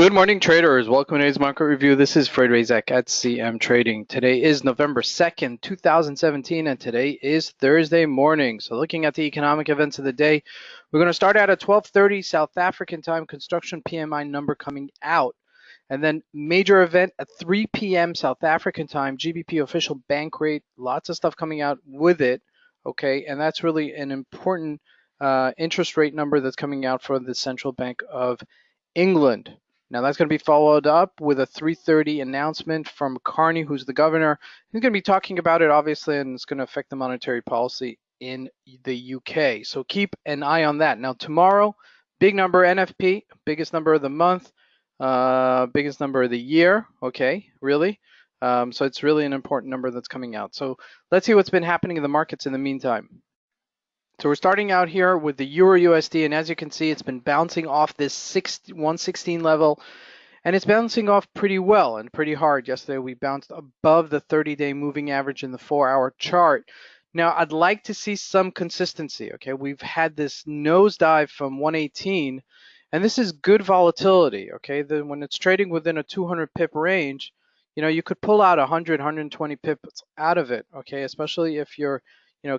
Good morning, traders. Welcome to today's market review. This is Fred Razak at CMTrading. Today is November 2nd, 2017, and today is Thursday morning. So looking at the economic events of the day, we're going to start out at 12:30 South African time, construction PMI number coming out. And then major event at 3 p.m. South African time, GBP official bank rate, lots of stuff coming out with it, okay? And that's really an important interest rate number that's coming out for the Central Bank of England. Now that's going to be followed up with a 3:30 announcement from Carney, who's the governor. He's going to be talking about it, obviously, and it's going to affect the monetary policy in the UK. So keep an eye on that. Now tomorrow, big number NFP, biggest number of the month, biggest number of the year. Okay, really. So it's really an important number that's coming out. So let's see what's been happening in the markets in the meantime. So we're starting out here with the Euro USD, and as you can see, it's been bouncing off this 116 level, and it's bouncing off pretty well and pretty hard. Yesterday we bounced above the 30-day moving average in the 4-hour chart. Now I'd like to see some consistency. Okay, we've had this nosedive from 118, and this is good volatility. Okay, when it's trading within a 200 pip range, you could pull out 100, 120 pips out of it. Okay, especially if you're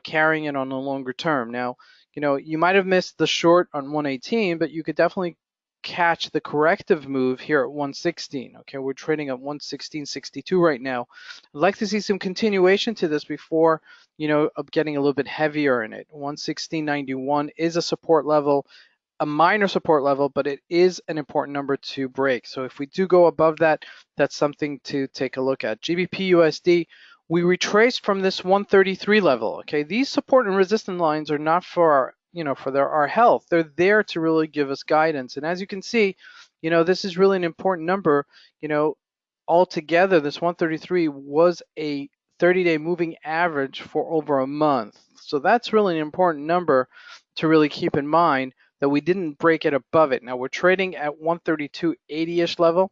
carrying it on a longer term. Now, you might have missed the short on 118, but you could definitely catch the corrective move here at 116. Okay, we're trading at 116.62 right now. I'd like to see some continuation to this before, getting a little bit heavier in it. 116.91 is a support level, a minor support level, but it is an important number to break. So if we do go above that, that's something to take a look at. GBP USD, we retraced from this 133 level. Okay, these support and resistance lines are not for our health. They're there to really give us guidance. And as you can see, this is really an important number. Altogether, this 133 was a 30-day moving average for over a month. So that's really an important number to really keep in mind, that we didn't break it above it. Now we're trading at 132.80-ish level.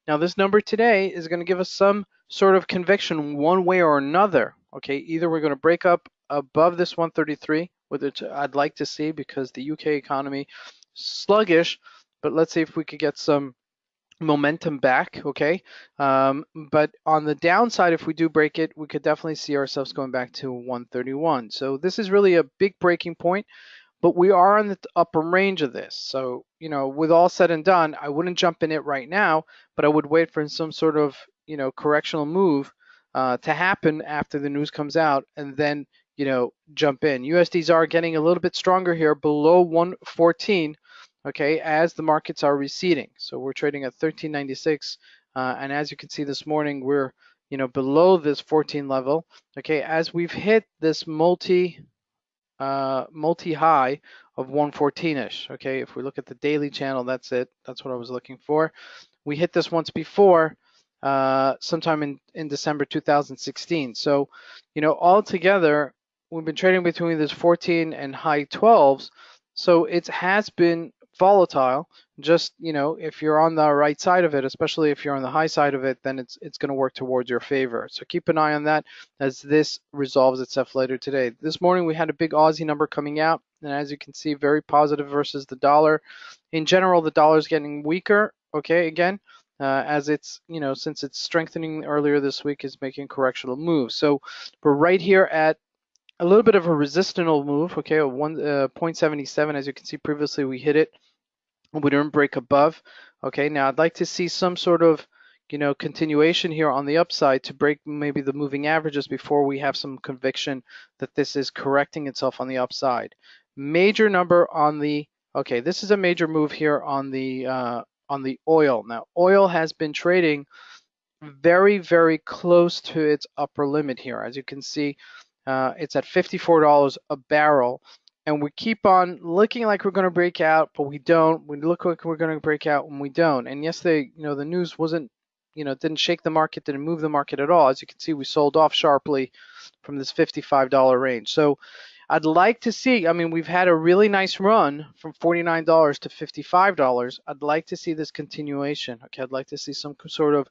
Now this number today is going to give us some sort of conviction one way or another. Okay, either we're going to break up above this 133, which I'd like to see because the UK economy sluggish, but let's see if we could get some momentum back. Okay, but on the downside, if we do break it, we could definitely see ourselves going back to 131. So this is really a big breaking point, but we are on the upper range of this. So, with all said and done, I wouldn't jump in it right now, but I would wait for some sort of, correctional move to happen after the news comes out, and then, jump in. USDs are getting a little bit stronger here below 114, okay, as the markets are receding. So we're trading at 1396, and as you can see this morning, we're, below this 14 level, okay, as we've hit this multi-high of 114-ish. Okay, if we look at the daily channel, that's it. That's what I was looking for. We hit this once before, sometime in December 2016. So, all together, we've been trading between this 14 and high 12s. So it has been volatile. Just, if you're on the right side of it, especially if you're on the high side of it, then it's going to work towards your favor. So keep an eye on that as this resolves itself later today. This morning we had a big Aussie number coming out, and as you can see, very positive versus the dollar. In general, the dollar is getting weaker. Okay, again, as it's, since it's strengthening earlier this week, is making correctional moves. So we're right here at a little bit of a resistance move. Okay, 0.77. As you can see, previously we hit it. We didn't break above. Okay, now I'd like to see some sort of, continuation here on the upside to break maybe the moving averages before we have some conviction that this is correcting itself on the upside. Major number on the, okay, this is a major move here on the oil. Now, oil has been trading very, very close to its upper limit here. As you can see, it's at $54 a barrel. And we keep on looking like we're going to break out, but we don't. We look like we're going to break out when we don't. And yesterday, the news wasn't, didn't shake the market, didn't move the market at all. As you can see, we sold off sharply from this $55 range. So I'd like to see, we've had a really nice run from $49 to $55. I'd like to see this continuation. Okay, I'd like to see some sort of,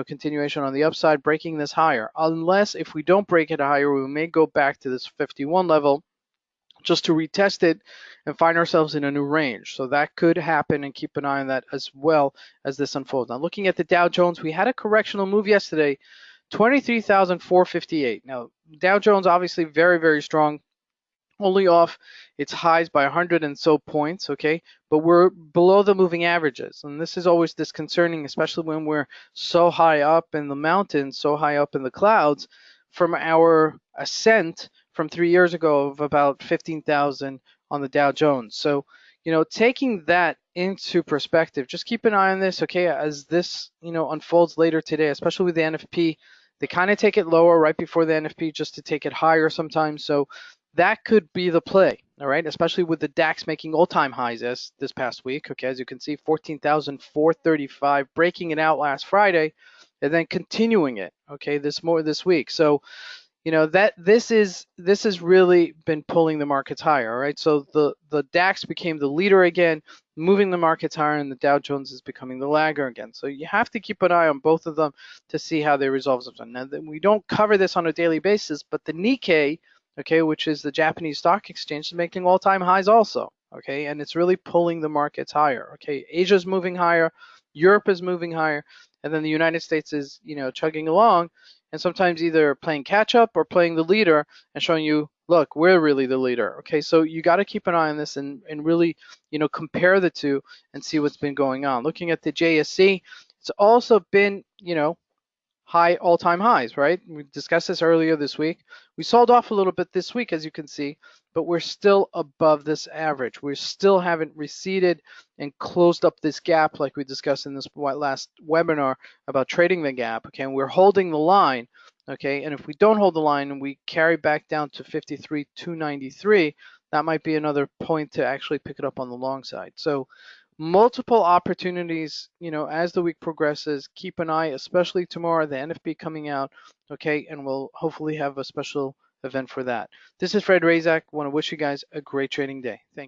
continuation on the upside, breaking this higher. Unless if we don't break it higher, we may go back to this 51 level, just to retest it and find ourselves in a new range. So that could happen, and keep an eye on that as well as this unfolds. Now, looking at the Dow Jones, we had a correctional move yesterday, 23,458. Now, Dow Jones obviously very, very strong, only off its highs by 100 and so points, okay? But we're below the moving averages. And this is always disconcerting, especially when we're so high up in the mountains, so high up in the clouds from our ascent from 3 years ago of about 15,000 on the Dow Jones. So, taking that into perspective, just keep an eye on this, okay? As this, unfolds later today, especially with the NFP, they kind of take it lower right before the NFP just to take it higher sometimes. So that could be the play, all right? Especially with the DAX making all-time highs this past week. Okay, as you can see, 14,435, breaking it out last Friday, and then continuing it. Okay, this week. So that this has really been pulling the markets higher. All right, so the DAX became the leader again, moving the markets higher, and the Dow Jones is becoming the lagger again. So you have to keep an eye on both of them to see how they resolve themselves. Now, we don't cover this on a daily basis, but the Nikkei, okay, which is the Japanese stock exchange, is making all-time highs also. Okay, and it's really pulling the markets higher. Okay, Asia's moving higher, Europe is moving higher, and then the United States is chugging along, and sometimes either playing catch up or playing the leader and showing you, look, we're really the leader. Okay, so you got to keep an eye on this and really compare the two and see what's been going on. Looking at the JSC, it's also been high all-time highs, right? We discussed this earlier this week. We sold off a little bit this week, as you can see, but we're still above this average. We still haven't receded and closed up this gap like we discussed in this last webinar about trading the gap, okay? And we're holding the line, okay? And if we don't hold the line and we carry back down to 53,293, that might be another point to actually pick it up on the long side. So multiple opportunities, as the week progresses. Keep an eye, especially tomorrow, the NFP coming out, okay, and we'll hopefully have a special event for that. This is Fred Razak. Want to wish you guys a great trading day. Thank you.